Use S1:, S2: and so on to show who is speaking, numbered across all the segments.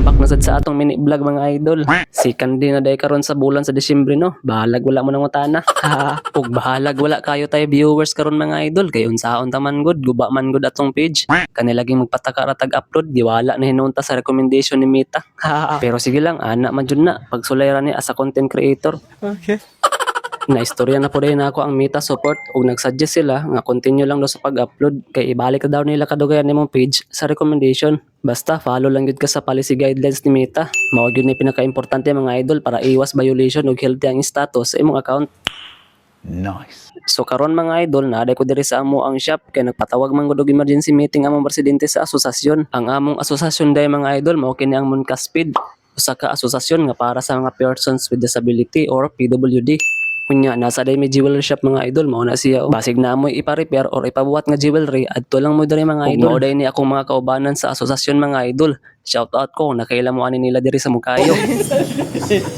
S1: Welcome back na sad sa atong mini vlog mga idol. Sikan din na day karon sa bulan sa Disyembre no. Bahalag wala mo nang utana. Ug bahalag wala kayo tayo viewers karon mga idol. Kay unsaon ta man gud, guba man gud atong page. Kani laging magpataka ra tag-upload, giwala na hinunta sa recommendation ni Mita. Pero sige lang, ana man jud na pagsulay ra ni as a content creator.
S2: Okay.
S1: Naistorya na po rin ako ang Mita support ug nagsuggest sila nga continue lang daw sa pag-upload kay ibalik na daw nila kadugayan nimong page sa recommendation. Basta follow lang yun ka sa policy guidelines ni Meta. Mao yun ni pinaka-importante mga idol para iwas violation ug healthy ang status sa imong account.
S2: Nice.
S1: So karon mga idol, naaday ko diri sa amo ang shop kay nagpatawag man gud og emergency meeting among presidente sa asosasyon. Ang among asosasyon day mga idol mao kini ang Moncaspid, usa ka asosasyon nga para sa mga persons with disability or PWD. Kunya nasa day may jewelry shop mga idol, mao na siya basig na mo ipa-repair or ipabuhat nga jewelry adto lang mo diri mga idol. Mao day ni akong mga kaubanan sa asosasyon mga idol. Shout out ko nakailan mo ani nila diri sa Mukayo.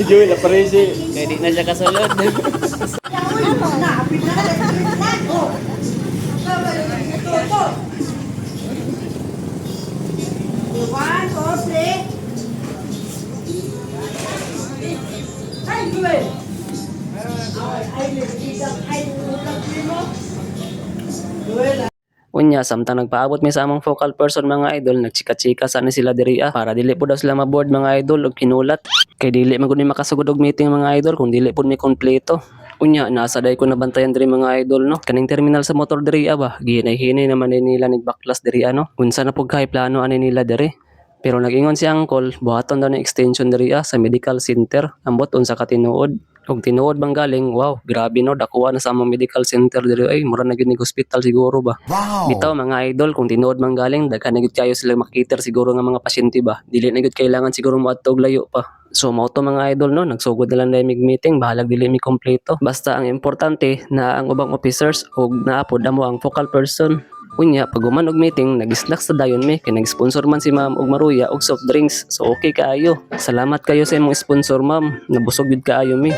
S2: Joey, la parece.
S1: Kay di na siya kasulod.
S3: One, two, three. Ay, gue.
S1: Unya, samtang nagpaabot mi sa among focal person mga idol, nagchika-chika sana sila diri para dili po daw sila maboard mga idol og kinulat. Kay dili man gud mi makasugod og meeting mga idol kung dili pud mi kompleto. Unya, nasa day ko nabantayan diri mga idol no. Kaning terminal sa motor diri ba, gihinay-hinay naman din nila nagbaklas diri ano. Unsa na pug kay plano ani nila diri. Pero nag-ingon si Uncle, buhaton daw ng extension diri sa medical center. Ambot unsa ka tinuod. Kung tinuod bang galing, wow, grabe no, dakuha na sa among medical center diri ay mura na gyud ni hospital siguro ba.
S2: Wow.
S1: Bitaw mga idol, kung tinuod bang galing, daghan na gyud kayo sila makiter siguro nga mga pasyente ba. Dili na gyud kailangan siguro moadto og layo pa. So mao to mga idol no, nagsugod na lang dai mig meeting, bahalag dili mi kompleto. Basta ang importante na ang ubang officers ug naapod amo ang focal person. Unya, pag uman og meeting, nag-snacks sa dayon mi, kay nag-sponsor man si Ma'am og Maruya og soft drinks. So okay kaayo. Salamat kayo sa imong sponsor Ma'am, nabusog gid kaayo mi.